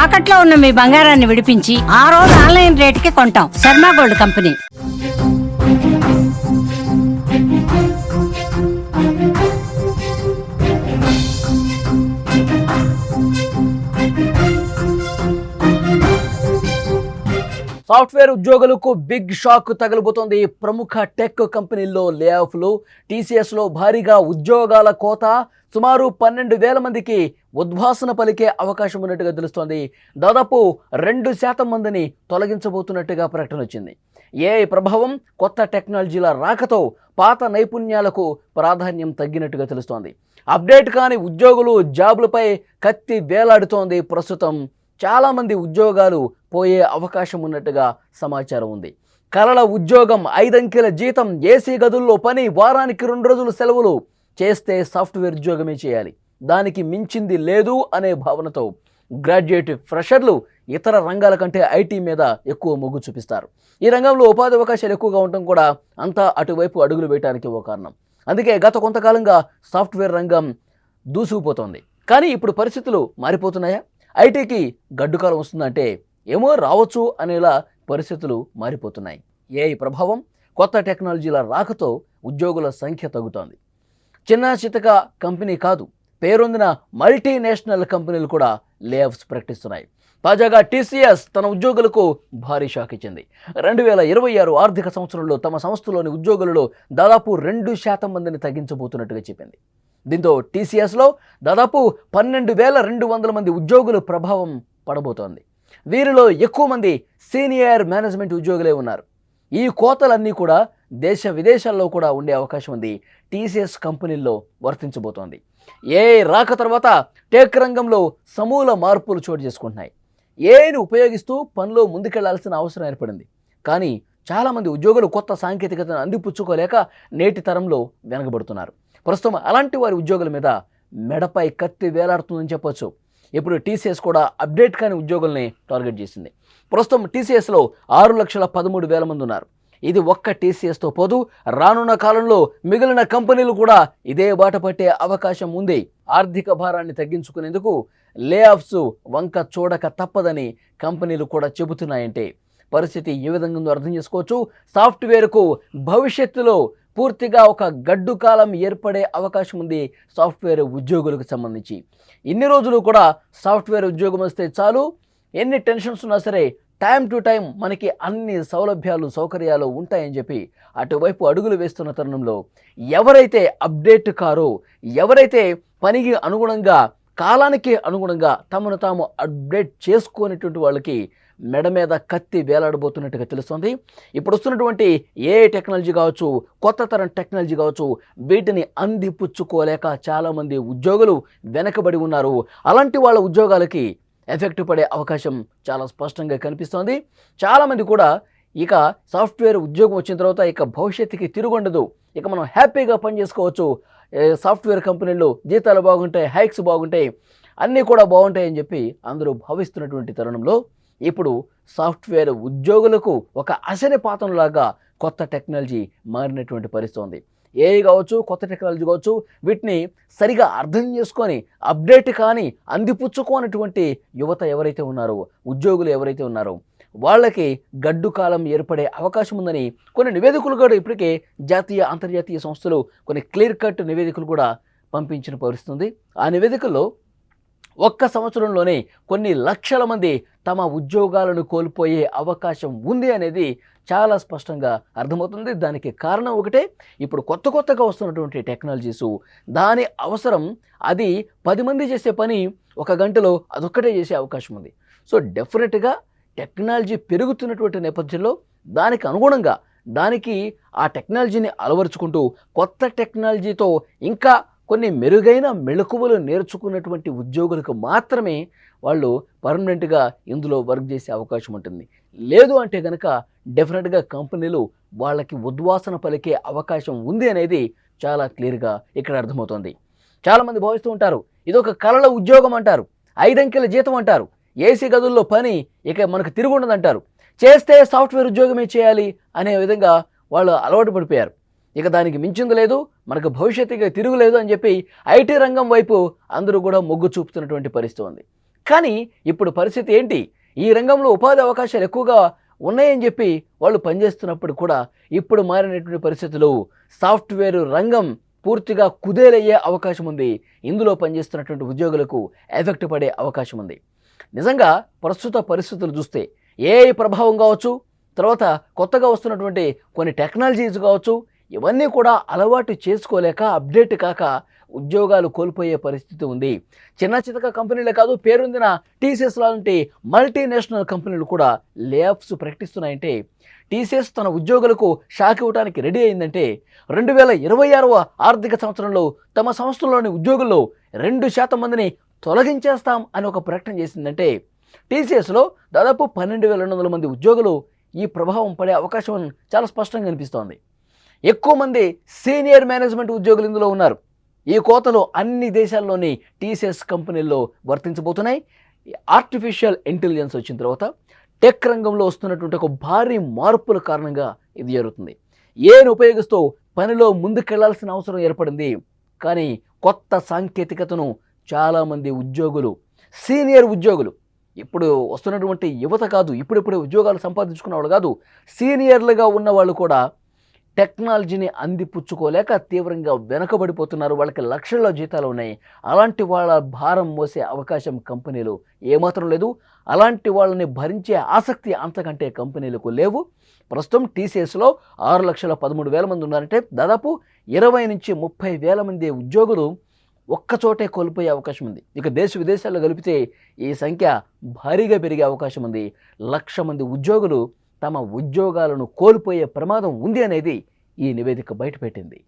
తాకట్లో ఉన్న మీ బంగారాన్ని విడిపించి ఆ రోజు ఆన్లైన్ రేటుకి కొంటాం. Sharma gold company. సాఫ్ట్వేర్ ఉద్యోగులకు బిగ్ షాక్ తగలబోతోంది. ప్రముఖ టెక్ కంపెనీల్లో లే ఆఫ్లు, టీసీఎస్లో భారీగా ఉద్యోగాల కోత, సుమారు 12,000 మందికి ఉద్వాసన పలికే అవకాశం ఉన్నట్టుగా తెలుస్తోంది. దాదాపు 2% మందిని తొలగించబోతున్నట్టుగా ప్రకటన వచ్చింది. ఏఐ ప్రభావం, కొత్త టెక్నాలజీల రాకతో పాత నైపుణ్యాలకు ప్రాధాన్యం తగ్గినట్టుగా తెలుస్తోంది. అప్డేట్ కాని ఉద్యోగులు జాబులపై కత్తి వేలాడుతోంది. ప్రస్తుతం చాలామంది ఉద్యోగాలు పోయే అవకాశం ఉన్నట్టుగా సమాచారం ఉంది. కలల ఉద్యోగం, 5 అంకెల జీతం, ఏసీ గదుల్లో పని, వారానికి 2 రోజులు సెలవులు, చేస్తే సాఫ్ట్వేర్ ఉద్యోగమే చేయాలి, దానికి మించింది లేదు అనే భావనతో గ్రాడ్యుయేట్ ఫ్రెషర్లు ఇతర రంగాల కంటే ఐటీ మీద ఎక్కువ మొగ్గు చూపిస్తారు. ఈ రంగంలో ఉపాధి అవకాశాలు ఎక్కువగా ఉండటం కూడా అంతా అటువైపు అడుగులు వేయడానికి ఓ కారణం. అందుకే గత కొంతకాలంగా సాఫ్ట్వేర్ రంగం దూసుకుపోతోంది. కానీ ఇప్పుడు పరిస్థితులు మారిపోతున్నాయా? ఐటీకి గడ్డుకాలం వస్తుందంటే ఏమో రావచ్చు అనేలా పరిస్థితులు మారిపోతున్నాయి. ఏఐ ప్రభావం, కొత్త టెక్నాలజీల రాకతో ఉద్యోగుల సంఖ్య తగ్గుతోంది. చిన్న చితక కంపెనీ కాదు, పేరొందిన మల్టీనేషనల్ కంపెనీలు కూడా లే ఆఫ్స్ ప్రకటిస్తున్నాయి. తాజాగా టీసీఎస్ తన ఉద్యోగులకు భారీ షాక్ ఇచ్చింది. 2026 ఆర్థిక సంవత్సరంలో తమ సంస్థలోని ఉద్యోగులలో దాదాపు 2% మందిని తగ్గించబోతున్నట్టుగా చెప్పింది. దీంతో టీసీఎస్లో దాదాపు 12,200 మంది ఉద్యోగులు ప్రభావం పడబోతోంది. వీరిలో ఎక్కువ మంది సీనియర్ మేనేజ్మెంట్ ఉద్యోగులే ఉన్నారు. ఈ కోతలన్నీ కూడా దేశ విదేశాల్లో కూడా ఉండే అవకాశం ఉంది. టీసీఎస్ కంపెనీల్లో వర్తించబోతోంది. ఏఐ రాక తర్వాత టెక్ రంగంలో సమూల మార్పులు చోటు చేసుకుంటున్నాయి. ఏఐని ఉపయోగిస్తూ పనిలో ముందుకెళ్లాల్సిన అవసరం ఏర్పడింది. కానీ చాలామంది ఉద్యోగులు కొత్త సాంకేతికతను అందిపుచ్చుకోలేక నేటి తరంలో వెనకబడుతున్నారు. ప్రస్తుతం అలాంటి వారి ఉద్యోగుల మీద మెడపై కత్తి వేలాడుతుందని చెప్పొచ్చు. ఇప్పుడు టీసీఎస్ కూడా అప్డేట్ కాని ఉద్యోగుల్ని టార్గెట్ చేసింది. ప్రస్తుతం టీసీఎస్లో 6,13,000 మంది ఉన్నారు. ఇది ఒక్క టీసీఎస్తో పోదు, రానున్న కాలంలో మిగిలిన కంపెనీలు కూడా ఇదే బాట పట్టే అవకాశం ఉంది. ఆర్థిక భారాన్ని తగ్గించుకునేందుకు లే ఆఫ్స్ వంక చూడక తప్పదని కంపెనీలు కూడా చెబుతున్నాయంటే పరిస్థితి ఏ విధంగా ఉందో అర్థం చేసుకోవచ్చు. సాఫ్ట్వేర్కు భవిష్యత్తులో పూర్తిగా ఒక గడ్డు కాలం ఏర్పడే అవకాశం ఉంది సాఫ్ట్వేర్ ఉద్యోగులకు సంబంధించి. ఇన్ని రోజులు కూడా సాఫ్ట్వేర్ ఉద్యోగం వస్తే చాలు, ఎన్ని టెన్షన్స్ ఉన్నా సరే టైం టు టైం మనకి అన్ని సౌలభ్యాలు సౌకర్యాలు ఉంటాయని చెప్పి అటువైపు అడుగులు వేస్తున్న తరుణంలో ఎవరైతే అప్డేట్ కారో, ఎవరైతే పనికి అనుగుణంగా కాలానికి అనుగుణంగా తమను తాము అప్డేట్ చేసుకునేటువంటి వాళ్ళకి మెడ మీద కత్తి వేలాడబోతున్నట్టుగా తెలుస్తుంది. ఇప్పుడు వస్తున్నటువంటి ఏఐ టెక్నాలజీ కావచ్చు, కొత్త తరం టెక్నాలజీ కావచ్చు, వీటిని అందిపుచ్చుకోలేక చాలామంది ఉద్యోగులు వెనకబడి ఉన్నారు. అలాంటి వాళ్ళ ఉద్యోగాలకి ఎఫెక్ట్ పడే అవకాశం చాలా స్పష్టంగా కనిపిస్తోంది. చాలామంది కూడా ఇక సాఫ్ట్వేర్ ఉద్యోగం వచ్చిన తర్వాత ఇక భవిష్యత్తుకి తిరుగుండదు, ఇక మనం హ్యాపీగా పనిచేసుకోవచ్చు, సాఫ్ట్వేర్ కంపెనీల్లో జీతాలు బాగుంటాయి, హైక్స్ బాగుంటాయి, అన్నీ కూడా బాగుంటాయని చెప్పి అందరూ భావిస్తున్నటువంటి తరుణంలో ఇప్పుడు సాఫ్ట్వేర్ ఉద్యోగులకు ఒక అశనిపాతంలాగా కొత్త టెక్నాలజీ మారినటువంటి పరిస్థితి ఉంది. ఏఐ కావచ్చు, కొత్త టెక్నాలజీ కావచ్చు, వీటిని సరిగా అర్థం చేసుకొని అప్డేట్ కానీ అందిపుచ్చుకోనటువంటి యువత ఎవరైతే ఉన్నారో, ఉద్యోగులు ఎవరైతే ఉన్నారో వాళ్ళకి గడ్డు కాలం ఏర్పడే అవకాశం ఉందని కొన్ని నివేదికలు కూడా ఇప్పటికే జాతీయ అంతర్జాతీయ సంస్థలు కొన్ని క్లియర్ కట్ నివేదికలు కూడా పంపించిన పరిస్థితుంది. ఆ నివేదికల్లో ఒక్క సంవత్సరంలోనే కొన్ని లక్షల మంది తమ ఉద్యోగాలను కోల్పోయే అవకాశం ఉంది అనేది చాలా స్పష్టంగా అర్థమవుతుంది. దానికి కారణం ఒకటే, ఇప్పుడు కొత్తగా వస్తున్నటువంటి టెక్నాలజీసు, దాని అవసరం, అది 10 మంది చేసే పని 1 గంటలో అదొక్కటే చేసే అవకాశం ఉంది. సో డెఫినెట్గా టెక్నాలజీ పెరుగుతున్నటువంటి నేపథ్యంలో దానికి అనుగుణంగా దానికి ఆ టెక్నాలజీని అలవరుచుకుంటూ కొత్త టెక్నాలజీతో ఇంకా కొన్ని మెరుగైన మెళకువలు నేర్చుకున్నటువంటి ఉద్యోగులకు మాత్రమే వాళ్ళు పర్మనెంట్గా ఇందులో వర్క్ చేసే అవకాశం ఉంటుంది. లేదు అంటే కనుక డెఫినెట్గా కంపెనీలు వాళ్ళకి ఉద్వాసన పలికే అవకాశం ఉంది అనేది చాలా క్లియర్గా ఇక్కడ అర్థమవుతుంది. చాలామంది భావిస్తూ ఉంటారు, ఇదొక కలల ఉద్యోగం అంటారు, 5 అంకెల జీతం అంటారు, ఏసీ గదుల్లో పని, ఇక మనకు తిరుగుండదంటారు, చేస్తే సాఫ్ట్వేర్ ఉద్యోగమే చేయాలి అనే విధంగా వాళ్ళు అలవాటు పడిపోయారు. ఇక దానికి మించింది లేదు, మనకు భవిష్యత్తుగా తిరుగులేదు అని చెప్పి ఐటీ రంగం వైపు అందరూ కూడా మొగ్గు చూపుతున్నటువంటి పరిస్థితి ఉంది. కానీ ఇప్పుడు పరిస్థితి ఏంటి? ఈ రంగంలో ఉపాధి అవకాశాలు ఎక్కువగా ఉన్నాయని చెప్పి వాళ్ళు పనిచేస్తున్నప్పుడు కూడా ఇప్పుడు మారినటువంటి పరిస్థితులు సాఫ్ట్వేర్ రంగం పూర్తిగా కుదేలయ్యే అవకాశం ఉంది. ఇందులో పనిచేస్తున్నటువంటి ఉద్యోగులకు ఎఫెక్ట్ పడే అవకాశం ఉంది. నిజంగా ప్రస్తుత పరిస్థితులు చూస్తే ఏఐ ప్రభావం కావచ్చు, తర్వాత కొత్తగా వస్తున్నటువంటి కొన్ని టెక్నాలజీస్ కావచ్చు, ఇవన్నీ కూడా అలవాటు చేసుకోలేక అప్డేట్ కాక ఉద్యోగాలు కోల్పోయే పరిస్థితి ఉంది. చిన్న చితక కంపెనీలే కాదు, పేరొందిన టీసీఎస్ లాంటి మల్టీనేషనల్ కంపెనీలు కూడా లేఆఫ్స్ ప్రకటిస్తున్నాయంటే టీసీఎస్ తన ఉద్యోగులకు షాక్ ఇవ్వడానికి రెడీ అయిందంటే 2026వ ఆర్థిక సంవత్సరంలో తమ సంస్థలోని ఉద్యోగుల్లో 2% మందిని తొలగించేస్తాం అని ఒక ప్రకటన చేసిందంటే టీసీఎస్లో దాదాపు 12,200 మంది ఉద్యోగులు ఈ ప్రభావం పడే అవకాశం చాలా స్పష్టంగా కనిపిస్తోంది. ఎక్కువ మంది సీనియర్ మేనేజ్మెంట్ ఉద్యోగులు ఇందులో ఉన్నారు. ఈ కోతలు అన్ని దేశాల్లోని టీసీఎస్ కంపెనీల్లో వర్తించబోతున్నాయి. ఆర్టిఫిషియల్ ఇంటెలిజెన్స్ వచ్చిన తర్వాత టెక్ రంగంలో వస్తున్నటువంటి ఒక భారీ మార్పుల కారణంగా ఇది జరుగుతుంది. ఏను ఉపయోగిస్తూ పనిలో ముందుకెళ్లాల్సిన అవసరం ఏర్పడింది. కానీ కొత్త సాంకేతికతను చాలామంది ఉద్యోగులు, సీనియర్ ఉద్యోగులు, ఇప్పుడు వస్తున్నటువంటి యువత కాదు, ఇప్పుడిప్పుడే ఉద్యోగాలు సంపాదించుకున్న వాళ్ళు కాదు, సీనియర్లుగా ఉన్న వాళ్ళు కూడా టెక్నాలజీని అందిపుచ్చుకోలేక తీవ్రంగా వెనకబడిపోతున్నారు. వాళ్ళకి లక్షల్లో జీతాలు ఉన్నాయి. అలాంటి వాళ్ళ భారం మోసే అవకాశం కంపెనీలు ఏమాత్రం లేదు. అలాంటి వాళ్ళని భరించే ఆసక్తి అంతకంటే కంపెనీలకు లేవు. ప్రస్తుతం టీసీఎస్లో 6,13,000 మంది ఉన్నారంటే దాదాపు 20 నుంచి 30,000 మంది ఉద్యోగులు ఒక్కచోటే కోల్పోయే అవకాశం ఉంది. ఇక దేశ విదేశాల్లో కలిపితే ఈ సంఖ్య భారీగా పెరిగే అవకాశం ఉంది. 1,00,000 మంది ఉద్యోగులు తమ ఉద్యోగాలను కోల్పోయే ప్రమాదం ఉంది అనేది ఈ నివేదిక బయటపెట్టింది.